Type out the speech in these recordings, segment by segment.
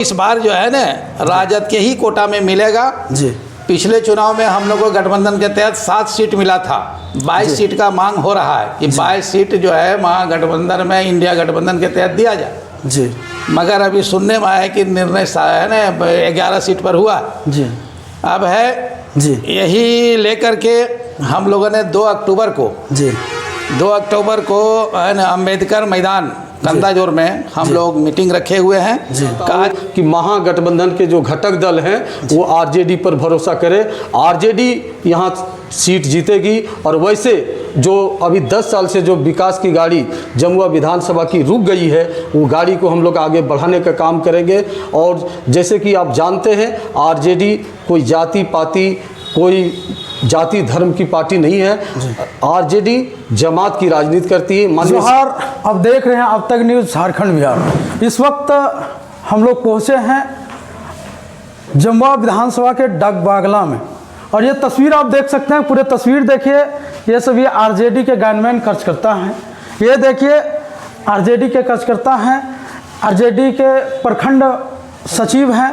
इस बार जो है ना राजद के ही कोटा में मिलेगा जी। पिछले चुनाव में हम लोग को गठबंधन के तहत 7 सीट मिला था, 22 सीट का मांग हो रहा है कि 22 सीट जो है महागठबंधन में इंडिया गठबंधन के तहत दिया जाए जी। मगर अभी सुनने में आया कि निर्णय है ना 11 सीट पर हुआ जी। अब है जी। यही लेकर के हम लोगों ने 2 अक्टूबर को जी। 2 अक्टूबर को है ना अम्बेडकर मैदान कंदाजोर में हम लोग मीटिंग रखे हुए हैं। कहा कि महागठबंधन के जो घटक दल हैं वो आरजेडी पर भरोसा करे, आरजेडी यहाँ सीट जीतेगी। और वैसे जो अभी 10 साल से जो विकास की गाड़ी जमुआ विधानसभा की रुक गई है वो गाड़ी को हम लोग आगे बढ़ाने का काम करेंगे। और जैसे कि आप जानते हैं आरजेडी कोई जाति पाति कोई जाति धर्म की पार्टी नहीं है, आरजेडी जमात की राजनीति करती है। जोहार, अब देख रहे हैं अब तक न्यूज़ झारखंड बिहार। इस वक्त हम लोग पहुंचे हैं जमुआ विधानसभा के डग बागला में और ये तस्वीर आप देख सकते हैं। पूरे तस्वीर देखिए, ये सभी आरजेडी के गनमैन कार्यकर्ता हैं। ये देखिए आरजेडी के कार्यकर्ता हैं, आरजेडी के प्रखंड सचिव हैं।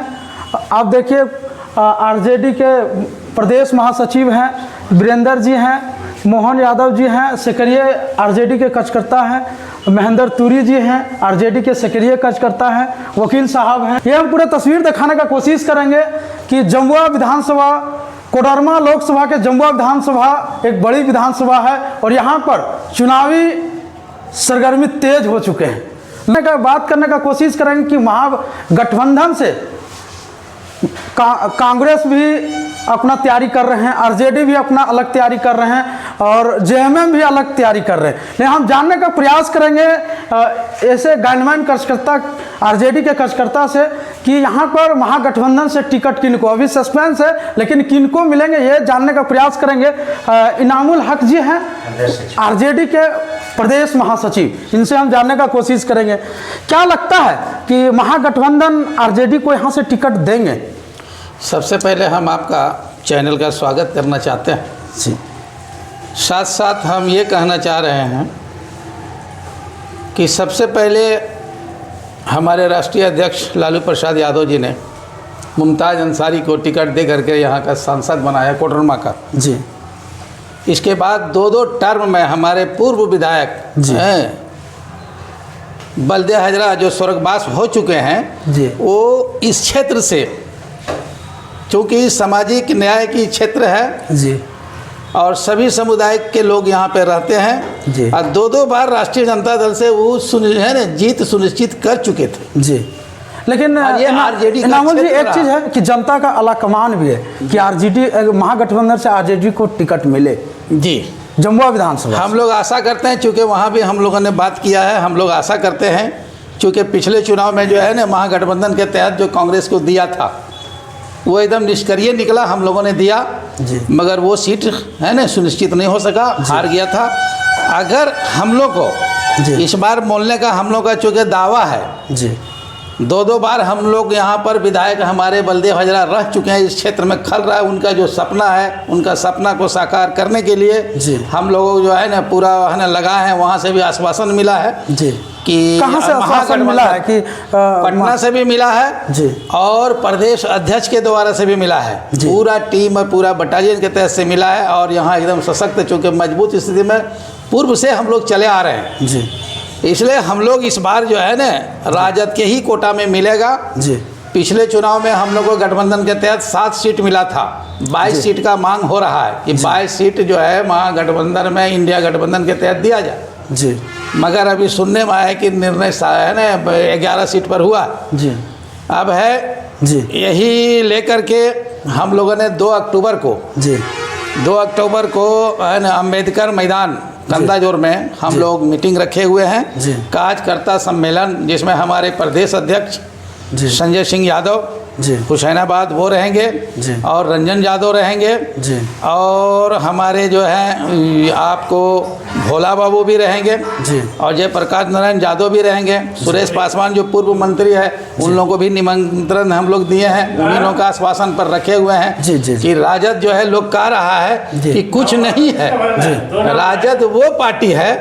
आप देखिए आरजेडी के प्रदेश महासचिव हैं, वीरेंद्र जी हैं, मोहन यादव जी हैं, सक्रिय आरजेडी के कार्यकर्ता हैं, महेंद्र तुरी जी हैं, आरजेडी के सक्रिय कार्यकर्ता हैं, वकील साहब हैं। ये हम पूरे तस्वीर दिखाने का कोशिश करेंगे कि जमुआ विधानसभा कोडरमा लोकसभा के जमुआ विधानसभा एक बड़ी विधानसभा है और यहाँ पर चुनावी सरगर्मी तेज हो चुके हैं। बात करने का कोशिश करेंगे कि महागठबंधन से कांग्रेस भी अपना तैयारी कर रहे हैं, आरजेडी भी अपना अलग तैयारी कर रहे हैं और जेएमएम भी अलग तैयारी कर रहे हैं। लेकिन हम जानने का प्रयास करेंगे ऐसे गनमैन कार्यकर्ता आरजेडी के कार्यकर्ता से कि यहाँ पर महागठबंधन से टिकट किनको, अभी सस्पेंस है लेकिन किनको मिलेंगे ये जानने का प्रयास करेंगे। इनामुल हक जी हैं आरजेडी के प्रदेश महासचिव, इनसे हम जानने का कोशिश करेंगे क्या लगता है कि महागठबंधन आरजेडी को यहाँ से टिकट देंगे। सबसे पहले हम आपका चैनल का स्वागत करना चाहते हैं जी। साथ साथ हम ये कहना चाह रहे हैं कि सबसे पहले हमारे राष्ट्रीय अध्यक्ष लालू प्रसाद यादव जी ने मुमताज़ अंसारी को टिकट दे करके यहाँ का सांसद बनाया कोडरमा का जी। इसके बाद 2 टर्म में हमारे पूर्व विधायक हैं बलदे हजरा जो स्वर्गवास हो चुके हैं जी। वो इस क्षेत्र से, चूँकि सामाजिक न्याय की क्षेत्र है जी और सभी समुदाय के लोग यहाँ पे रहते हैं जी। और 2 बार राष्ट्रीय जनता दल से वो है ना जीत सुनिश्चित कर चुके थे जी। लेकिन इनामुल जी एक चीज़ है कि जनता का अलाकमान भी है कि आरजेडी महागठबंधन से आरजेडी को टिकट मिले जी जमुआ विधानसभा। हम लोग आशा करते हैं, चूँकि वहाँ भी हम लोगों ने बात किया है, हम लोग आशा करते हैं चूँकि पिछले चुनाव में जो है ना महागठबंधन के तहत जो कांग्रेस को दिया था वो एकदम निष्क्रिय निकला, हम लोगों ने दिया जी। मगर वो सीट है ना सुनिश्चित नहीं हो सका, हार गया था। अगर हम लोग को इस बार बोलने का हम लोग का चूँकि दावा है जी, 2 बार हम लोग यहाँ पर विधायक हमारे बलदेव हजरा रह चुके हैं, इस क्षेत्र में खल रहा है उनका जो सपना है, उनका सपना को साकार करने के लिए हम लोग जो है ना पूरा है ना लगा है। वहाँ से भी आश्वासन मिला है जी कि कहाँ से आश्वासन मिला है कि पटना से भी मिला है जी और प्रदेश अध्यक्ष के द्वारा से भी मिला है, पूरा टीम और पूरा बटालियन के तहत से मिला है और यहाँ एकदम सशक्त चूँकि मजबूत स्थिति में पूर्व से हम लोग चले आ रहे हैं जी। इसलिए हम लोग इस बार जो है ना राजद के ही कोटा में मिलेगा जी। पिछले चुनाव में हम लोग को गठबंधन के तहत 7 सीट मिला था, 22 सीट का मांग हो रहा है कि 22 सीट जो है महागठबंधन में इंडिया गठबंधन के तहत दिया जाए जी। मगर अभी सुनने में आया कि निर्णय है ना 11 सीट पर हुआ जी। अब है जी। यही लेकर के हम लोगों ने 2 अक्टूबर को जी 2 अक्टूबर को है ना अम्बेडकर मैदान कंदाजोर में हम लोग मीटिंग रखे हुए हैं कार्यकर्ता सम्मेलन, जिसमें हमारे प्रदेश अध्यक्ष संजय सिंह यादव हुसैनाबाद वो रहेंगे और रंजन यादव रहेंगे और हमारे जो हैं आपको भोला बाबू भी रहेंगे और जयप्रकाश नारायण यादव भी रहेंगे। सुरेश पासवान जो पूर्व मंत्री है उन लोगों को भी निमंत्रण हम लोग दिए हैं, उन्हीं लोगों का आश्वासन पर रखे हुए हैं कि राजद जो है लोग कह रहा है कि कुछ नहीं है, राजद वो पार्टी है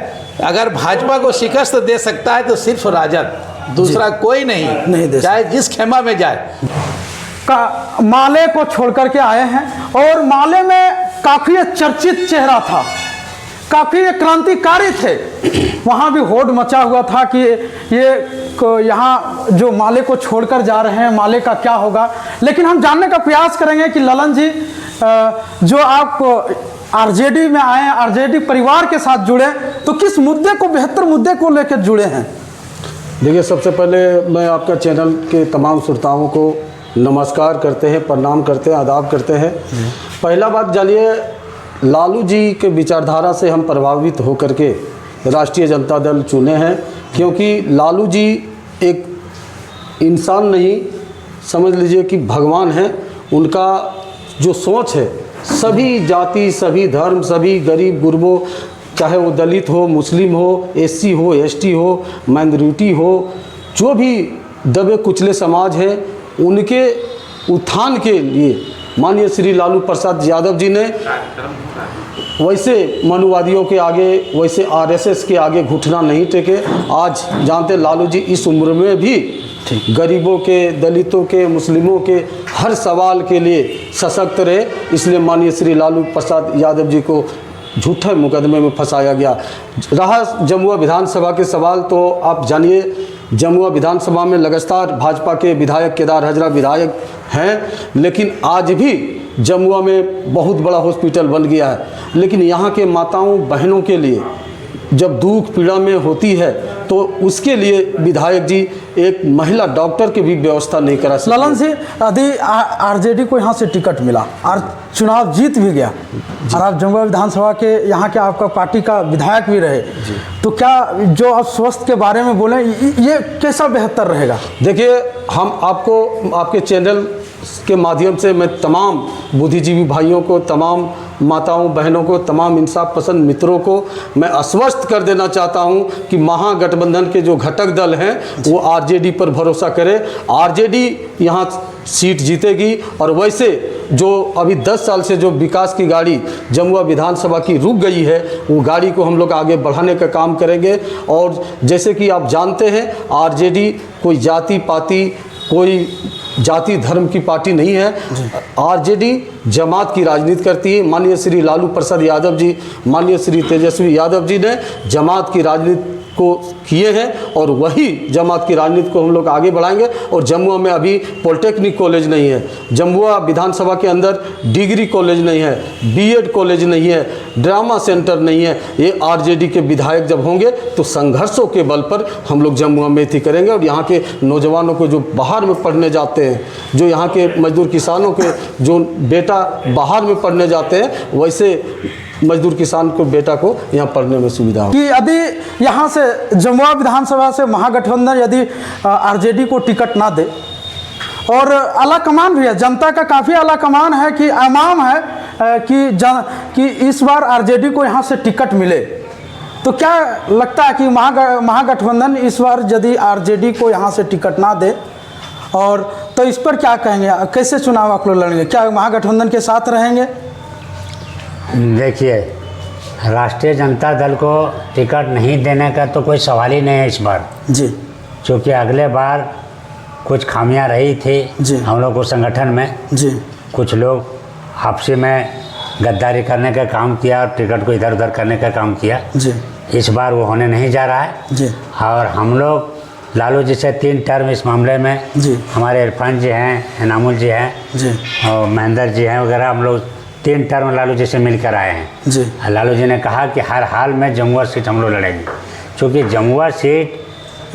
अगर भाजपा को शिकस्त दे सकता है तो सिर्फ राजद। दूसरा कोई नहीं नहीं दे चाहे जिस खेमा में जाए। का माले को छोड़ करके आए हैं और माले में काफ़ी चर्चित चेहरा था, काफ़ी क्रांतिकारी थे। वहाँ भी होड़ मचा हुआ था कि ये यहाँ जो माले को छोड़कर जा रहे हैं, माले का क्या होगा। लेकिन हम जानने का प्रयास करेंगे कि ललन जी, जो आप आरजेडी में आए हैं, आरजेडी परिवार के साथ जुड़े, तो किस मुद्दे को, बेहतर मुद्दे को लेकर जुड़े हैं? देखिए, सबसे पहले मैं आपका चैनल के तमाम श्रोताओं को नमस्कार करते हैं, प्रणाम करते हैं, आदाब करते हैं। पहला बात जानिए, लालू जी के विचारधारा से हम प्रभावित होकर के राष्ट्रीय जनता दल चुने हैं, क्योंकि लालू जी एक इंसान नहीं, समझ लीजिए कि भगवान हैं। उनका जो सोच है, सभी जाति, सभी धर्म, सभी गरीब गुरबों, चाहे वो दलित हो, मुस्लिम हो, एससी हो, एसटी हो, माइनॉरिटी हो, जो भी दबे कुचले समाज हैं, उनके उत्थान के लिए माननीय श्री लालू प्रसाद यादव जी ने वैसे मनुवादियों के आगे, वैसे आरएसएस के आगे घुटना नहीं टेके। आज जानते लालू जी इस उम्र में भी गरीबों के, दलितों के, मुस्लिमों के हर सवाल के लिए सशक्त रहे। इसलिए माननीय श्री लालू प्रसाद यादव जी को झूठे मुकदमे में फंसाया गया। रहा जमुआ विधानसभा के सवाल, तो आप जानिए, जमुआ विधानसभा में लगातार भाजपा के विधायक केदार हजरा विधायक हैं, लेकिन आज भी जमुआ में बहुत बड़ा हॉस्पिटल बन गया है। लेकिन यहाँ के माताओं बहनों के लिए जब दुख पीड़ा में होती है, तो उसके लिए विधायक जी एक महिला डॉक्टर की भी व्यवस्था नहीं करा सकते। ललन जी, यदि आरजेडी को यहाँ से टिकट मिला और चुनाव जीत भी गया और आप जमुआ विधानसभा के यहाँ के आपका पार्टी का विधायक भी रहे, तो क्या जो आप स्वास्थ्य के बारे में बोले, ये कैसा बेहतर रहेगा? देखिए, हम आपको आपके चैनल के माध्यम से मैं तमाम बुद्धिजीवी भाइयों को, तमाम माताओं बहनों को, तमाम इंसाफ पसंद मित्रों को मैं आश्वस्त कर देना चाहता हूं कि महागठबंधन के जो घटक दल हैं वो आरजेडी पर भरोसा करें। आरजेडी यहां सीट जीतेगी, और वैसे जो अभी 10 साल से जो विकास की गाड़ी जमुआ विधानसभा की रुक गई है, वो गाड़ी को हम लोग आगे बढ़ाने का काम करेंगे। और जैसे कि आप जानते हैं, आरजेडी कोई जाति पाति, कोई जाति धर्म की पार्टी नहीं है। आरजेडी जमात की राजनीति करती है। माननीय श्री लालू प्रसाद यादव जी, माननीय श्री तेजस्वी यादव जी ने जमात की राजनीति को किए हैं, और वही जमात की राजनीति को हम लोग आगे बढ़ाएंगे। और जमुआ में अभी पॉलिटेक्निक कॉलेज नहीं है, जमुआ विधानसभा के अंदर डिग्री कॉलेज नहीं है, बीएड कॉलेज नहीं है, ड्रामा सेंटर नहीं है। ये आरजेडी के विधायक जब होंगे तो संघर्षों के बल पर हम लोग जमुआ में थी करेंगे। और यहाँ के नौजवानों को जो बाहर में पढ़ने जाते हैं, जो यहाँ के मजदूर किसानों के जो बेटा बाहर में पढ़ने जाते हैं, वैसे मजदूर किसान को बेटा को यहाँ पढ़ने में सुविधा हो। कि यदि यहाँ से जमुआ विधानसभा से महागठबंधन यदि आरजेडी को टिकट ना दे, और आला कमान भी है, जनता का काफ़ी आला कमान है कि अमाम है कि इस बार आरजेडी को यहाँ से टिकट मिले, तो क्या लगता है कि महागठबंधन इस बार यदि आरजेडी को यहाँ से टिकट ना दे, और तो इस पर क्या कहेंगे? कैसे चुनाव आप लोग लड़ेंगे? क्या महागठबंधन के साथ रहेंगे? देखिए, राष्ट्रीय जनता दल को टिकट नहीं देने का तो कोई सवाल ही नहीं है इस बार जी, क्योंकि अगले बार कुछ खामियां रही थी हम लोग को संगठन में जी। कुछ लोग आपसी में गद्दारी करने का काम किया और टिकट को इधर उधर करने का काम किया जी। इस बार वो होने नहीं जा रहा है जी। और हम लोग लालू जी से 3 टर्म इस मामले में जी। हमारे इरफान जी हैं, इनामुल जी हैं जी और महेंद्र जी हैं वगैरह, हम लोग 3 टर्म लालू जी से मिलकर आए हैं जी। लालू जी ने कहा कि हर हाल में जमुआ सीट हम लोग लड़ेंगे, क्योंकि जमुआ सीट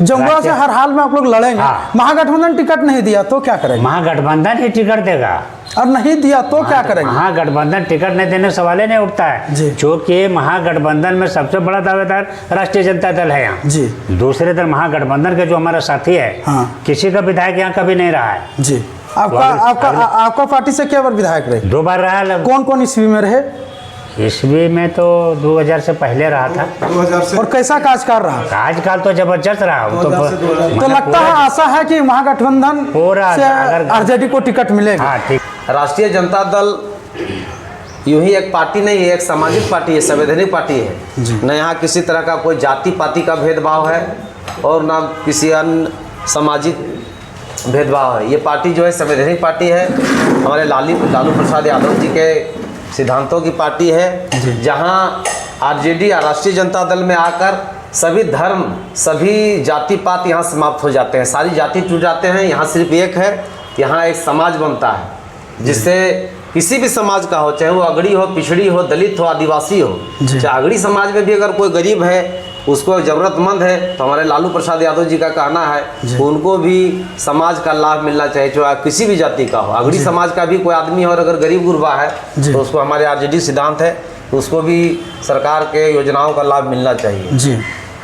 जमुआ से हर हाल में आप लोग लड़ेंगे। हाँ। महागठबंधन टिकट नहीं दिया तो क्या करेंगे? महागठबंधन ही टिकट देगा, और नहीं दिया तो क्या करेंगे? महागठबंधन टिकट नहीं देने सवाल ही नहीं उठता है, जी। क्योंकि महागठबंधन में सबसे बड़ा दावेदार राष्ट्रीय जनता दल है यहाँ जी। दूसरे दल महागठबंधन के जो हमारा साथी है, हाँ। किसी का विधायक यहाँ कभी नहीं रहा है जी। आपका पार्टी से क्या बार विधायक रहे? 2 बार रहा है। कौन कौन ईस्वी में रहे? ईस्वी में तो 2000 से पहले रहा था। 2000 से। और कैसा काजकार रहा? आजकल तो जबरदस्त रहा। तो लगता है, आशा है कि महागठबंधन से आरजेडी को टिकट मिलेगा। हाँ, ठीक। राष्ट्रीय जनता दल यूं ही एक पार्टी नहीं है, एक सामाजिक पार्टी है, संवैधानिक पार्टी है। न यहाँ किसी तरह का कोई जाति पाति का भेदभाव है और ना किसी अन्य सामाजिक भेदभाव है। ये पार्टी जो है संवैधानिक पार्टी है, हमारे लालू प्रसाद यादव जी के सिद्धांतों की पार्टी है, जहाँ आरजेडी राष्ट्रीय जनता दल में आकर सभी धर्म, सभी जाति पात यहाँ समाप्त हो जाते हैं, सारी जाति टूट जाते हैं। यहाँ सिर्फ एक है, यहाँ एक समाज बनता है जिससे किसी भी समाज का हो, चाहे वो अगड़ी हो, पिछड़ी हो, दलित हो, आदिवासी हो, चाहे अगड़ी समाज में भी अगर कोई गरीब है, उसको ज़रूरतमंद है, तो हमारे लालू प्रसाद यादव जी का कहना है उनको भी समाज का लाभ मिलना चाहिए, चाहे किसी भी जाति का हो। अगड़ी समाज का भी कोई आदमी हो और अगर गरीब गुरबा है तो उसको, हमारे आरजेडी सिद्धांत है, उसको भी सरकार के योजनाओं का लाभ मिलना चाहिए जी।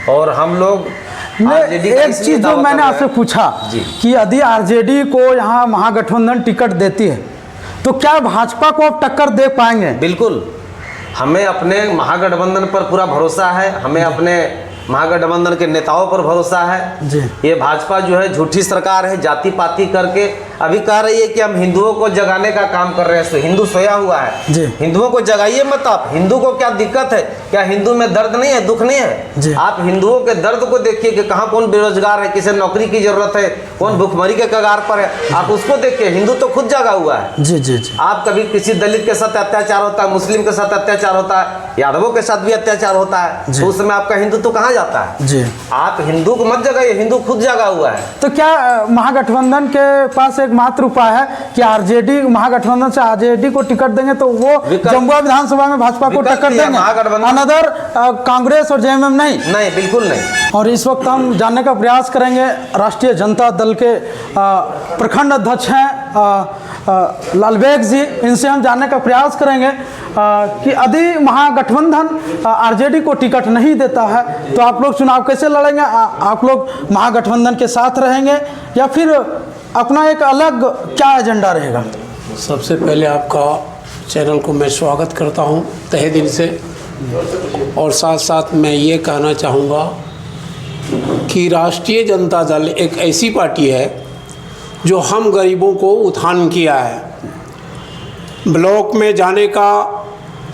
और हम लोग एक चीज़ जो मैंने आपसे पूछा कि यदि आरजेडी को यहाँ महागठबंधन टिकट देती है तो क्या भाजपा को अब टक्कर दे पाएंगे? बिल्कुल, हमें अपने महागठबंधन पर पूरा भरोसा है, हमें अपने महागठबंधन के नेताओं पर भरोसा है जी। ये भाजपा जो है झूठी सरकार है, जाति पाति करके अभी कह रही है कि हम हिंदुओं को जगाने का काम कर रहे हैं। तो हिंदू सोया हुआ है जी। हिंदुओं को जगाइए मत आप। हिंदू को क्या दिक्कत है? क्या हिंदू में दर्द नहीं है, दुख नहीं है? आप हिंदुओं के दर्द को देखिए कि कहाँ कौन बेरोजगार है, किसे नौकरी की जरूरत है, कौन भुखमरी के कगार पर है, आप उसको देखिए। हिंदू तो खुद जगा हुआ है जी जी जी। आप कभी किसी दलित के साथ अत्याचार होता है, मुस्लिम के साथ अत्याचार होता है, यादवों के साथ भी अत्याचार होता है, तो उस समय आपका हिंदू तो कहाँ जाता है जी। आप हिंदू को मत जगाइए, हिंदू खुद जगा हुआ है। तो क्या महागठबंधन के पास एक मात्र उपाय है कि आरजेडी, महागठबंधन से आरजेडी को टिकट देंगे तो वो जमुआ विधानसभा में भाजपा को टक्कर देंगे, अनदर कांग्रेस और जेएमएम नहीं? नहीं, बिल्कुल नहीं। और इस वक्त हम जानने का प्रयास करेंगे, राष्ट्रीय जनता दल के प्रखंड अध्यक्ष हैं लालबेग जी, इनसे हम जानने का प्रयास करेंगे कि यदि महागठबंधन आरजेडी को टिकट नहीं देता है तो आप लोग चुनाव कैसे लड़ेंगे? आप लोग महागठबंधन के साथ रहेंगे या फिर अपना एक अलग क्या एजेंडा रहेगा? सबसे पहले आपका चैनल को मैं स्वागत करता हूं तहे दिल से, और साथ साथ मैं ये कहना चाहूँगा कि राष्ट्रीय जनता दल एक ऐसी पार्टी है जो हम गरीबों को उत्थान किया है। ब्लॉक में जाने का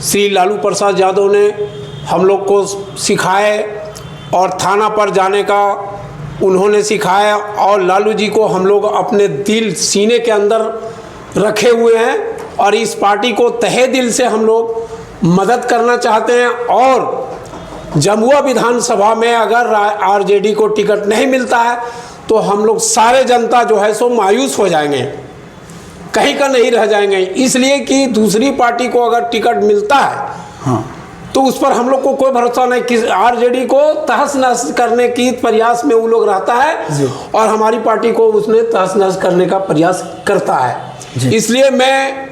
श्री लालू प्रसाद यादव ने हम लोग को सिखाए, और थाना पर जाने का उन्होंने सिखाया, और लालू जी को हम लोग अपने दिल सीने के अंदर रखे हुए हैं, और इस पार्टी को तहे दिल से हम लोग मदद करना चाहते हैं। और जमुआ विधानसभा में अगर आरजेडी को टिकट नहीं मिलता है तो हम लोग सारे जनता जो है सो मायूस हो जाएंगे, कहीं का नहीं रह जाएंगे। इसलिए कि दूसरी पार्टी को अगर टिकट मिलता है तो उस पर हम लोग को कोई भरोसा नहीं, कि आरजेडी को तहस नहस करने की प्रयास में वो लोग रहता है और हमारी पार्टी को उसने तहस नहस करने का प्रयास करता है। इसलिए मैं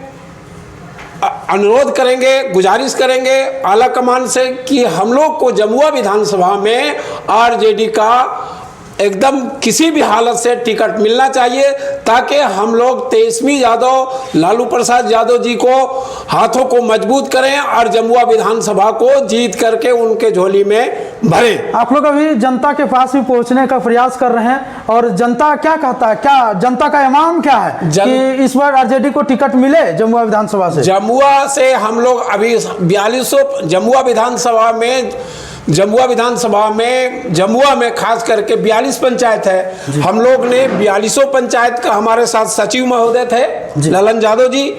अनुरोध करेंगे, गुजारिश करेंगे आला कमान से कि हम लोग को जमुआ विधानसभा में आरजेडी का एकदम किसी भी हालत से टिकट मिलना चाहिए, ताकि हम लोग तेजस्वी यादव, लालू प्रसाद यादव जी को हाथों को मजबूत करें और जमुआ विधानसभा को जीत करके उनके झोली में भरें। आप लोग अभी जनता के पास भी पहुंचने का प्रयास कर रहे हैं, और जनता क्या कहता है, क्या जनता का इमाम क्या है कि इस बार आरजेडी को टिकट मिले जमुआ विधानसभा से? जमुआ से हम लोग अभी 4200 जमुआ में खास करके 42 पंचायत है। हम लोग ने 4200 पंचायत का, हमारे साथ सचिव महोदय थे ललन यादव जी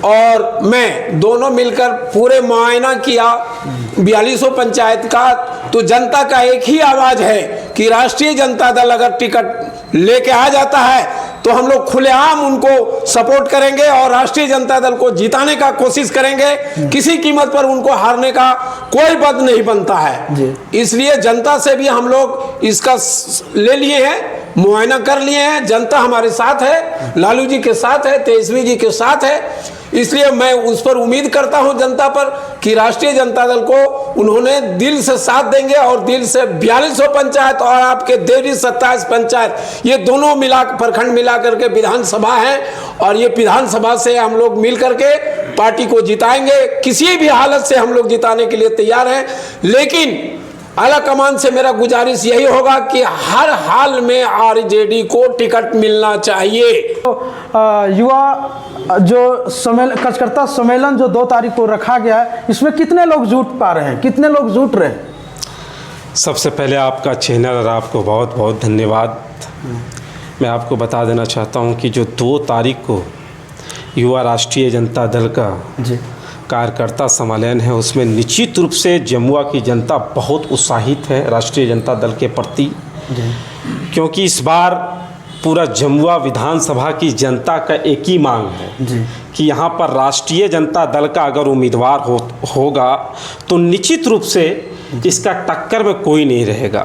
और मैं दोनों मिलकर पूरे मुआयना किया 4200 पंचायत का। तो जनता का एक ही आवाज है कि राष्ट्रीय जनता दल अगर टिकट लेके आ जाता है तो हम लोग खुलेआम उनको सपोर्ट करेंगे और राष्ट्रीय जनता दल को जिताने का कोशिश करेंगे। किसी कीमत पर उनको हारने का कोई पद नहीं बनता है। इसलिए जनता से भी हम लोग इसका ले लिए हैं, मुआयना कर लिए हैं। जनता हमारे साथ है, लालू जी के साथ है, तेजस्वी जी के साथ है। इसलिए मैं उस पर उम्मीद करता हूं जनता पर कि राष्ट्रीय जनता दल को उन्होंने दिल से साथ देंगे, और दिल से 4200 पंचायत और आपके देवरी 27 पंचायत, ये दोनों मिला प्रखंड मिला करके विधानसभा है, और ये विधानसभा से हम लोग मिल करके पार्टी को जिताएंगे। किसी भी हालत से हम लोग जिताने के लिए तैयार हैं। लेकिन आला कमान से मेरा गुजारिश यही होगा कि हर हाल में आरजेडी को टिकट मिलना चाहिए। तो युवा जो कार्यकर्ता सम्मेलन जो 2 तारीख को रखा गया है, इसमें कितने लोग जुट पा रहे हैं, कितने लोग जुट रहे हैं? सबसे पहले आपका चैनल और आपको बहुत बहुत धन्यवाद। मैं आपको बता देना चाहता हूं कि जो 2 तारीख को युवा राष्ट्रीय जनता दल का कार्यकर्ता सम्मेलन है, उसमें निश्चित रूप से जमुआ की जनता बहुत उत्साहित है राष्ट्रीय जनता दल के प्रति, क्योंकि इस बार पूरा जमुआ विधानसभा की जनता का एक ही मांग है कि यहाँ पर राष्ट्रीय जनता दल का अगर उम्मीदवार होगा तो निश्चित रूप से इसका टक्कर में कोई नहीं रहेगा।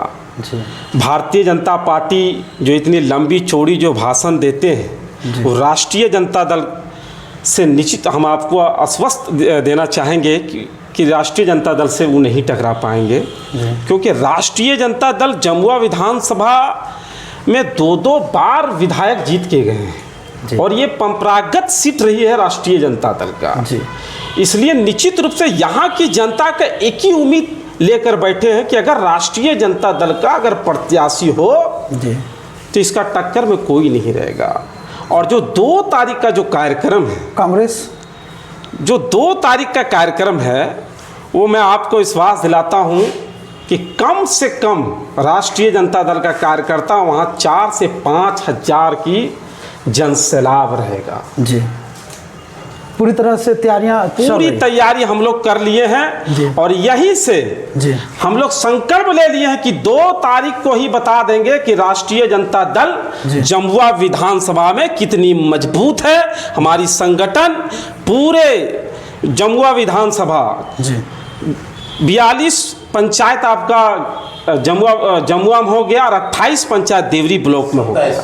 भारतीय जनता पार्टी जो इतनी लंबी चौड़ी जो भाषण देते हैं, वो राष्ट्रीय जनता दल से निश्चित हम आपको आश्वस्त देना चाहेंगे कि राष्ट्रीय जनता दल से वो नहीं टकरा पाएंगे, क्योंकि राष्ट्रीय जनता दल जमुआ विधानसभा में 2-2 बार विधायक जीत के गए हैं और ये परंपरागत सीट रही है राष्ट्रीय जनता दल का। इसलिए निश्चित रूप से यहाँ की जनता का एक ही उम्मीद लेकर बैठे हैं कि अगर राष्ट्रीय जनता दल का अगर प्रत्याशी हो तो इसका टक्कर में कोई नहीं रहेगा। और जो 2 तारीख का जो कार्यक्रम है, कांग्रेस जो 2 तारीख का कार्यक्रम है, वो मैं आपको विश्वास दिलाता हूँ कि कम से कम राष्ट्रीय जनता दल का कार्यकर्ता वहाँ 4 से 5 हज़ार की जनसैलाब रहेगा। पूरी तरह से पूरी तैयारी हम लोग कर लिए हैं और यहीं से हम लोग संकल्प ले लिए हैं कि 2 तारीख को ही बता देंगे कि राष्ट्रीय जनता दल जमुआ विधानसभा में कितनी मजबूत है। हमारी संगठन पूरे जमुआ विधानसभा 42 पंचायत आपका जमुआ में हो गया और 28 पंचायत देवरी ब्लॉक में हो गया।